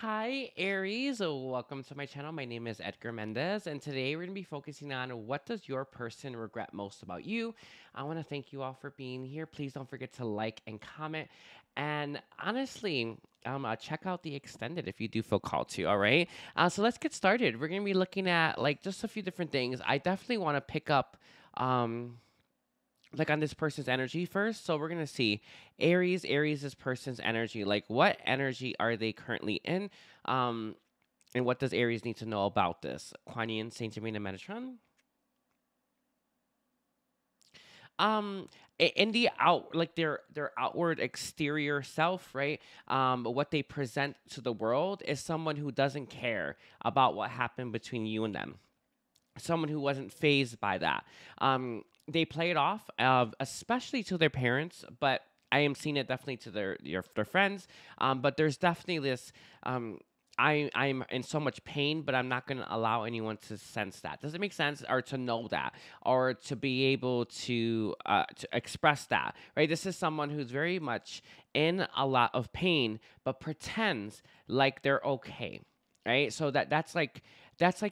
Hi, Aries. Welcome to my channel. My name is Edgar Mendez, and today we're going to be focusing on what does your person regret most about you. I want to thank you all for being here. Please don't forget to like and comment. And honestly, check out the extended if you do feel called to. All right. So let's get started. We're going to be looking at like just a few different things. I definitely want to pick up. Like on this person's energy first. So we're gonna see Aries, this person's energy. Like what energy are they currently in? Um, and what does Aries need to know about this? Kuan Yin, Saint Germain, and Metatron. Um, in the out, like their outward exterior self, right? What they present to the world is someone who doesn't care about what happened between you and them. Someone who wasn't phased by that. They play it off, especially to their parents, but I am seeing it definitely to their friends. But there's definitely this. I'm in so much pain, but I'm not going to allow anyone to sense that. Does it make sense, or to know that, or to be able to express that? Right. This is someone who's very much in a lot of pain, but pretends like they're okay. Right. So that's like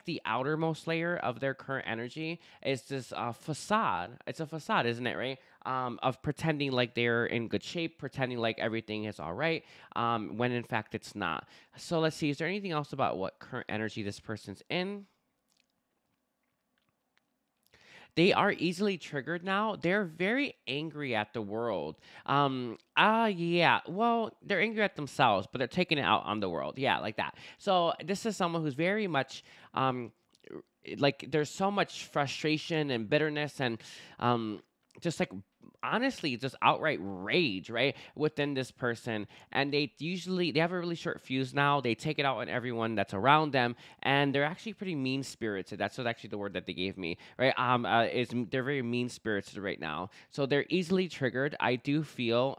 the outermost layer of their current energy is this facade. It's a facade, isn't it, right? Of pretending like they're in good shape, pretending like everything is all right, when in fact it's not. So let's see, is there anything else about what current energy this person's in? They are easily triggered now. They're very angry at the world. Yeah. Well, they're angry at themselves, but they're taking it out on the world. Yeah, like that. So this is someone who's very much um like there's so much frustration and bitterness and um just like honestly just outright rage, right, within this person. And they have a really short fuse now. They take it out on everyone that's around them, and they're actually pretty mean spirited. That's what actually the word that they gave me, right? They're very mean spirited right now, so they're easily triggered. I do feel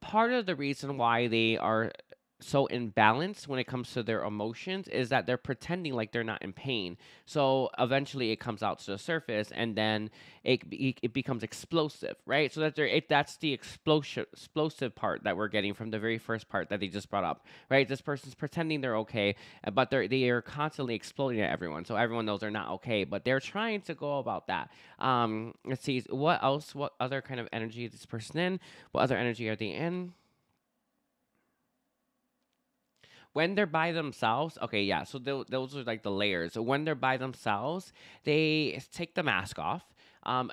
part of the reason why they are so imbalanced when it comes to their emotions is that they're pretending like they're not in pain. So eventually it comes out to the surface, and then it becomes explosive, right? So that's the explosive part that we're getting from the very first part that they just brought up, right? This person's pretending they're okay, but they are constantly exploding at everyone, so everyone knows they're not okay, but they're trying to go about that. Let's see, what else? What other kind of energy is this person in? What other energy are they in? When they're by themselves, okay, yeah. So those are like the layers. So when they're by themselves, they take the mask off.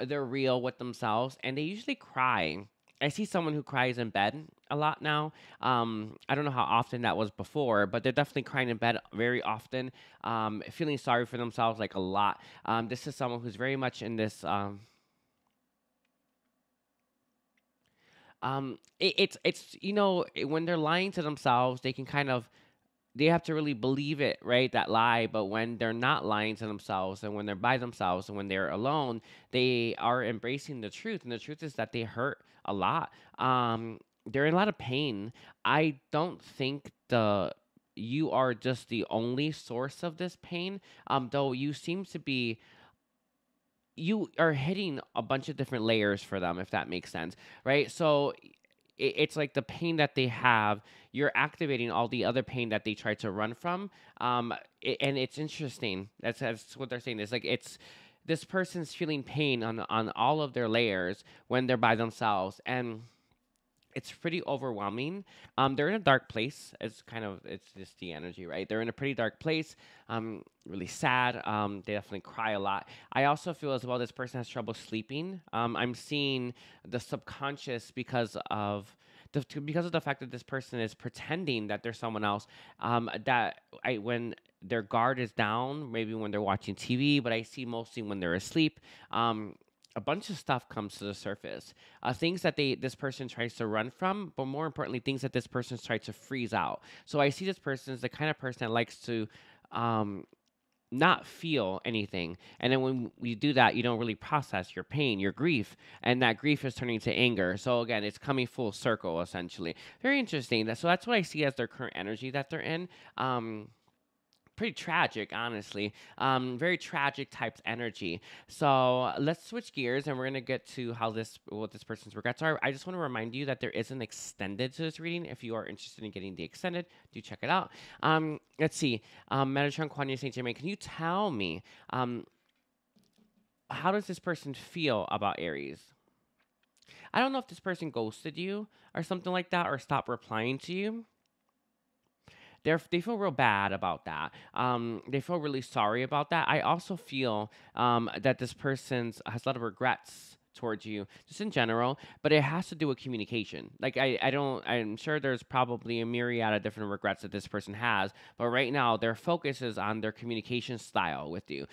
They're real with themselves, and they usually cry. I see someone who cries in bed a lot now. I don't know how often that was before, but they're definitely crying in bed very often. Feeling sorry for themselves like a lot. This is someone who's very much in this. It's when they're lying to themselves, they can kind of they have to really believe it, right? That lie. But when they're not lying to themselves, and when they're by themselves, and when they're alone, they are embracing the truth. And the truth is that they hurt a lot. They're in a lot of pain. I don't think the you are just the only source of this pain. Though you are hitting a bunch of different layers for them, if that makes sense, right? So it's like the pain that they have, you're activating all the other pain that they try to run from. And it's interesting. That's what they're saying. It's like it's this person's feeling pain on all of their layers when they're by themselves, and it's pretty overwhelming. They're in a dark place. It's just the energy, right? They're in a pretty dark place. Really sad. They definitely cry a lot. I also feel as well this person has trouble sleeping. I'm seeing the subconscious because of the fact that this person is pretending that they're someone else. That I when their guard is down, maybe when they're watching TV, but I see mostly when they're asleep. A bunch of stuff comes to the surface, things that this person tries to run from, but more importantly, things that this person's tried to freeze out. So I see this person as the kind of person that likes to um, not feel anything, and then when we do that, you don't really process your pain, your grief, and that grief is turning to anger. So again, it's coming full circle, essentially. Very interesting. So that's what I see as their current energy that they're in. pretty tragic, honestly. Very tragic types energy. So let's switch gears, and we're gonna get to how this what this person's regrets are. I just want to remind you that there is an extended to this reading. If you are interested in getting the extended, do check it out. Let's see. Metatron Kwanya Saint Germain, can you tell me how does this person feel about Aries? I don't know if this person ghosted you or something like that, or stopped replying to you. They feel real bad about that. They feel really sorry about that. I also feel that this person has a lot of regrets towards you, just in general, but it has to do with communication. Like I don't, I'm sure there's probably a myriad of different regrets that this person has, but right now their focus is on their communication style with you.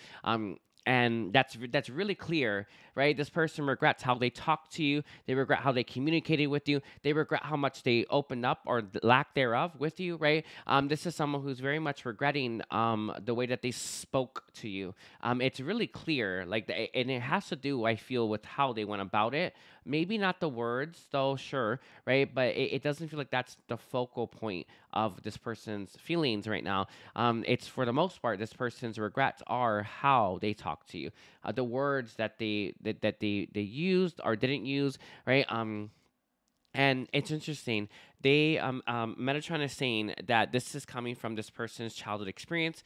And that's really clear, right? This person regrets how they talked to you. They regret how they communicated with you. They regret how much they opened up or lack thereof with you, right? This is someone who's very much regretting the way that they spoke to you. It's really clear, like, and it has to do, I feel, with how they went about it. Maybe not the words, though, sure, right? But it doesn't feel like that's the focal point of this person's feelings right now. It's, for the most part, this person's regrets are how they talk to you, the words that they used or didn't use, right? And it's interesting. Metatron is saying that this is coming from this person's childhood experience.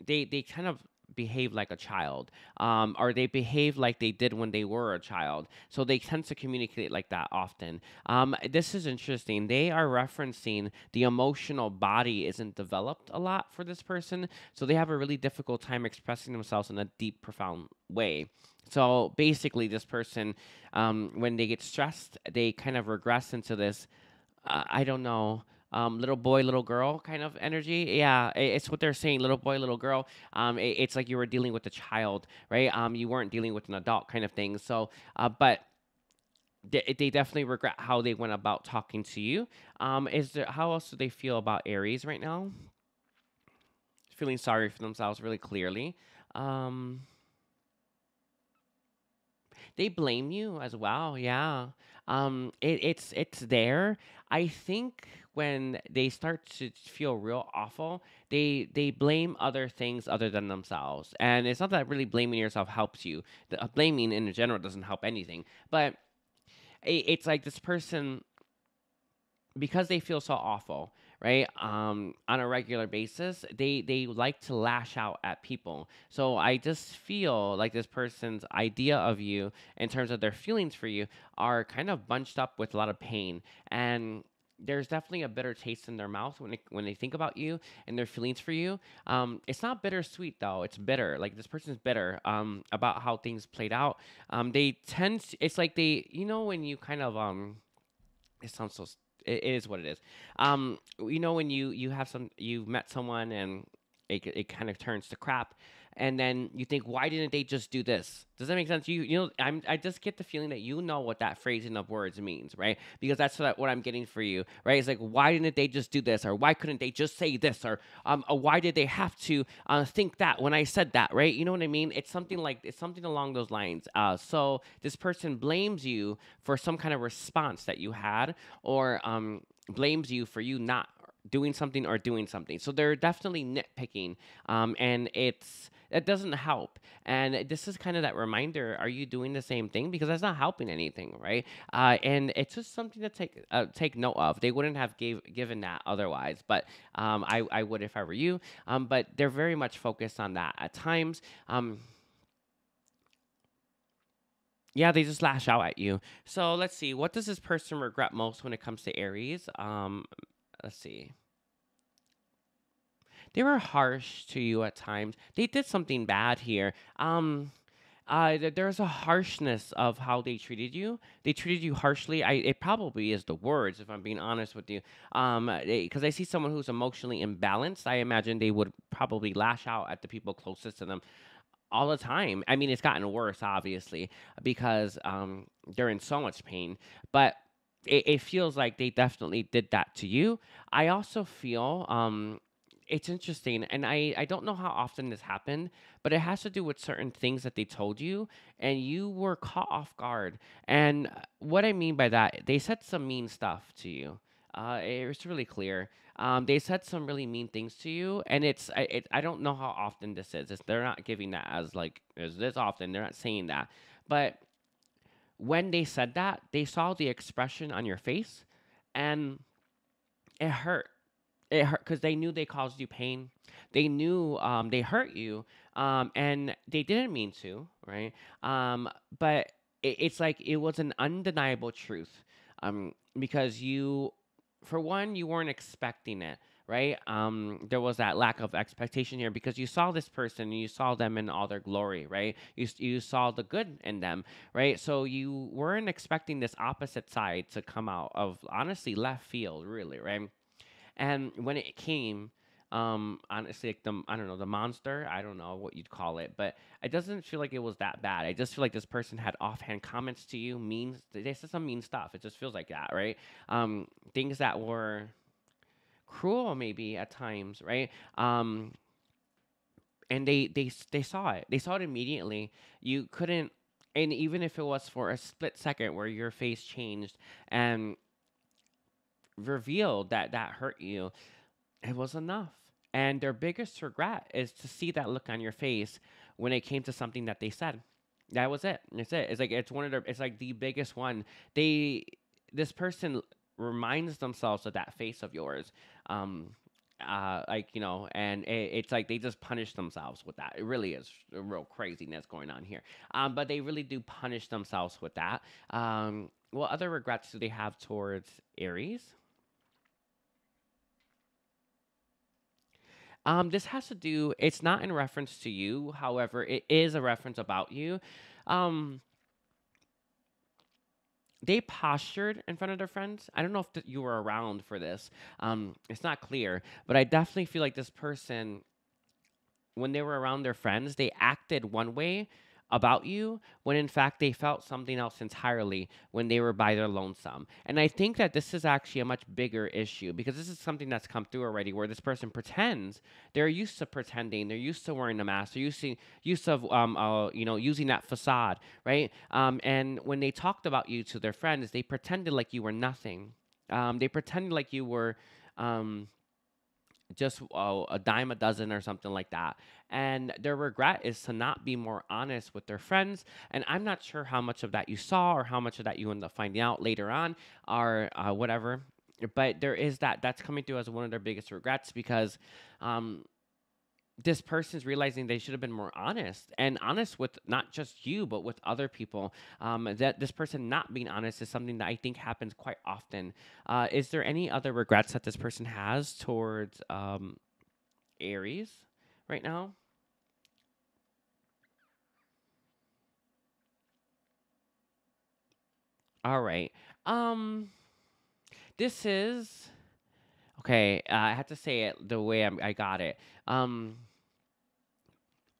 They kind of behave like a child, or they behave like they did when they were a child. So they tend to communicate like that often. This is interesting. They are referencing the emotional body isn't developed a lot for this person, so they have a really difficult time expressing themselves in a deep, profound way. So basically, this person, when they get stressed, they kind of regress into this, I don't know, little boy, little girl kind of energy. Yeah, it's what they're saying, little boy, little girl. It's like you were dealing with a child, right? You weren't dealing with an adult kind of thing. So, but they definitely regret how they went about talking to you. How else do they feel about Aries right now? Feeling sorry for themselves really clearly. Um, They blame you as well, yeah. It's there. I think when they start to feel real awful, they blame other things other than themselves, and it's not that really blaming yourself helps you. Blaming in general doesn't help anything, but it's like this person, because they feel so awful, right? On a regular basis, they like to lash out at people. So I just feel like this person's idea of you, in terms of their feelings for you, are kind of bunched up with a lot of pain. And there's definitely a bitter taste in their mouth when they think about you and their feelings for you. It's not bittersweet though; it's bitter. Like, this person's bitter about how things played out. They tend. It's like when you kind of it sounds so. It is what it is. When you've met someone, and it kind of turns to crap, and then you think, why didn't they just do this? Does that make sense? I just get the feeling that you know what that phrasing of words means, right? Because that's what I'm getting for you, right? It's like, why didn't they just do this, or why couldn't they just say this, or why did they have to think that when I said that, right? You know what I mean? It's something along those lines. So this person blames you for some kind of response that you had, or blames you for you not doing something or doing something. So they're definitely nitpicking, and it doesn't help. And this is kind of that reminder: are you doing the same thing? Because that's not helping anything, right? And it's just something to take note of. They wouldn't have given that otherwise, but I would if I were you. But they're very much focused on that at times. Yeah, they just lash out at you. So let's see. What does this person regret most when it comes to Aries? Let's see. They were harsh to you at times. They did something bad here. There's a harshness of how they treated you. They treated you harshly. It probably is the words, if I'm being honest with you. Because I see someone who's emotionally imbalanced. I imagine they would probably lash out at the people closest to them all the time. I mean, it's gotten worse, obviously, because they're in so much pain. But it feels like they definitely did that to you. I also feel it's interesting, and I don't know how often this happened, but it has to do with certain things that they told you, and you were caught off guard. And what I mean by that, they said some mean stuff to you. It's really clear. They said some really mean things to you, and I don't know how often this is. They're not giving that as like is this often. They're not saying that, but when they said that, they saw the expression on your face, and it hurt. It hurt because they knew they caused you pain. They knew they hurt you, and they didn't mean to, right? But it's like it was an undeniable truth, because you, for one, you weren't expecting it, right? There was that lack of expectation here because you saw this person and you saw them in all their glory, right? You saw the good in them, right? So you weren't expecting this opposite side to come out of honestly left field, really, right? And when it came, honestly, like I don't know, the monster, I don't know what you'd call it, but it doesn't feel like it was that bad. I just feel like this person had offhand comments to you, mean, they said some mean stuff. It just feels like that, right? Things that were cruel, maybe at times, right? And they saw it. They saw it immediately. You couldn't, and even if it was for a split second where your face changed and revealed that that hurt you, it was enough. And their biggest regret is to see that look on your face when it came to something that they said. That was it. That's it. It's like it's one of their. It's like the biggest one. They, this person reminds themselves of that face of yours. Um, like and it's like they just punish themselves with that. It really is a real craziness going on here. But they really do punish themselves with that. What other regrets do they have towards Aries? This has to do, it's not in reference to you, however, it is a reference about you. Um, they postured in front of their friends. I don't know if you were around for this. It's not clear, but I definitely feel like this person, when they were around their friends, they acted one way about you when in fact they felt something else entirely when they were by their lonesome. And I think that this is actually a much bigger issue because this is something that's come through already where this person pretends, they're used to pretending, they're used to wearing a mask, they're used to using that facade, right? And when they talked about you to their friends, they pretended like you were nothing. They pretended like you were um, just a dime a dozen or something like that. And their regret is to not be more honest with their friends. And I'm not sure how much of that you saw or how much of that you end up finding out later on or whatever. But there is that's coming through as one of their biggest regrets because um, this person's realizing they should have been more honest and honest with not just you but with other people. That this person not being honest is something that I think happens quite often. Is there any other regrets that this person has towards Aries right now? All right. um this is okay. I have to say it the way I got it. um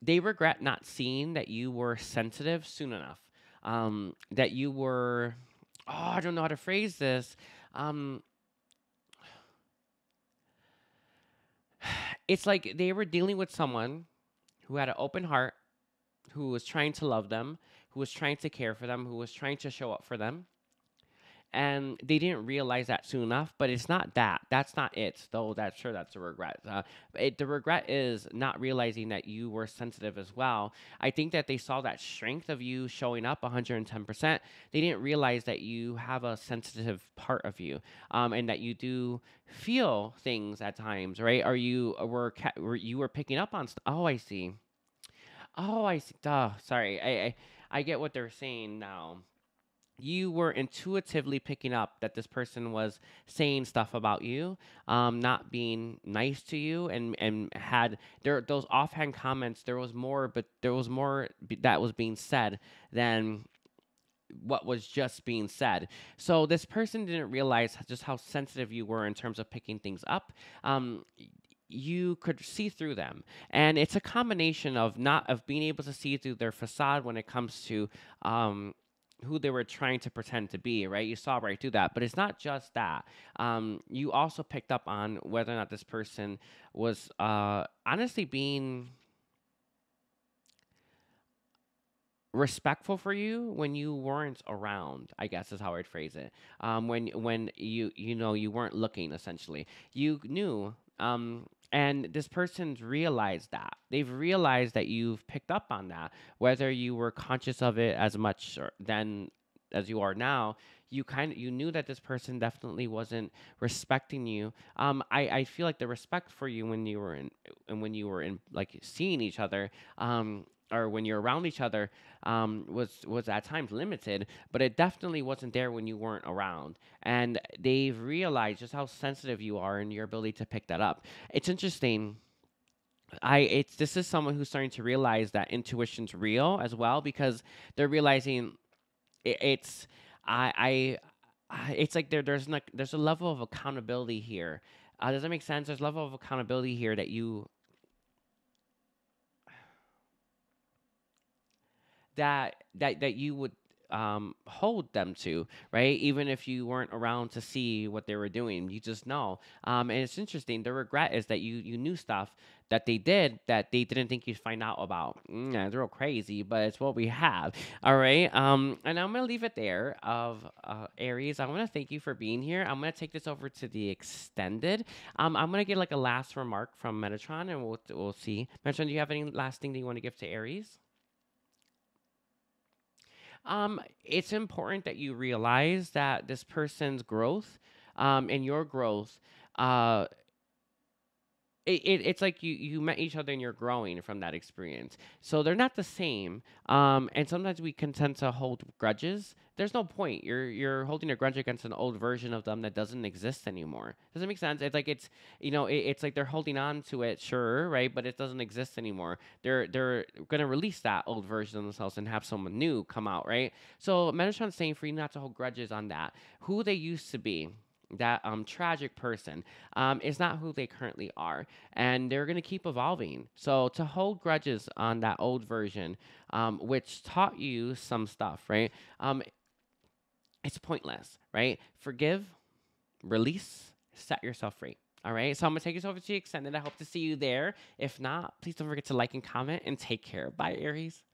they regret not seeing that you were sensitive soon enough. That you were, oh, I don't know how to phrase this. Um, it's like they were dealing with someone who had an open heart, who was trying to love them, who was trying to care for them, who was trying to show up for them, and they didn't realize that soon enough. But it's not that. That's not it. Though that's sure that's a regret. The regret is not realizing that you were sensitive as well. I think that they saw that strength of you showing up 110%. They didn't realize that you have a sensitive part of you, and that you do feel things at times, right? Are you were you were picking up on? Oh, I see. Oh, I see. Duh. Sorry. I get what they're saying now. You were intuitively picking up that this person was saying stuff about you, not being nice to you, and had there those offhand comments. There was more, but there was more that was being said than what was just being said. So this person didn't realize just how sensitive you were in terms of picking things up. You could see through them, and it's a combination of not of being able to see through their facade when it comes to um, who they were trying to pretend to be, right? You saw right through that, but it's not just that. You also picked up on whether or not this person was honestly being respectful for you when you weren't around, I guess is how I'd phrase it. When you weren't looking, essentially. You knew, and this person's realized that. They've realized that you've picked up on that, whether you were conscious of it as much then as you are now. You knew that this person definitely wasn't respecting you. I feel like the respect for you when you were in, and when you were in, like, seeing each other, or when you're around each other, was at times limited, but it definitely wasn't there when you weren't around. And they've realized just how sensitive you are and your ability to pick that up. It's interesting. It's This is someone who's starting to realize that intuition's real as well, because they're realizing it's I, it's like there's a level of accountability here. Does that make sense? There's a level of accountability here that you would hold them to, right? Even if you weren't around to see what they were doing, you just know. And it's interesting. The regret is that you knew stuff that they did that they didn't think you'd find out about. Yeah, it's real crazy, but it's what we have. All right. And I'm gonna leave it there. Of Aries, I want to thank you for being here. I'm gonna take this over to the extended. I'm gonna get like a last remark from Metatron, and we'll see. Metatron, do you have any last thing that you want to give to Aries? It's important that you realize that this person's growth, and your growth, uh, it's like you met each other and you're growing from that experience. So they're not the same. And sometimes we can tend to hold grudges. There's no point. You're holding a grudge against an old version of them that doesn't exist anymore. Does it make sense? It's like it's like they're holding on to it, sure, right? But it doesn't exist anymore. They're gonna release that old version of themselves and have someone new come out, right? So Metatron's saying for you not to hold grudges on that. Who they used to be, that tragic person, is not who they currently are, and they're going to keep evolving. So to hold grudges on that old version, which taught you some stuff, right? um, it's pointless, right? Forgive, release, set yourself free. All right, so I'm gonna take this over to you extended. I hope to see you there. If not, please don't forget to like and comment, and take care. Bye, Aries.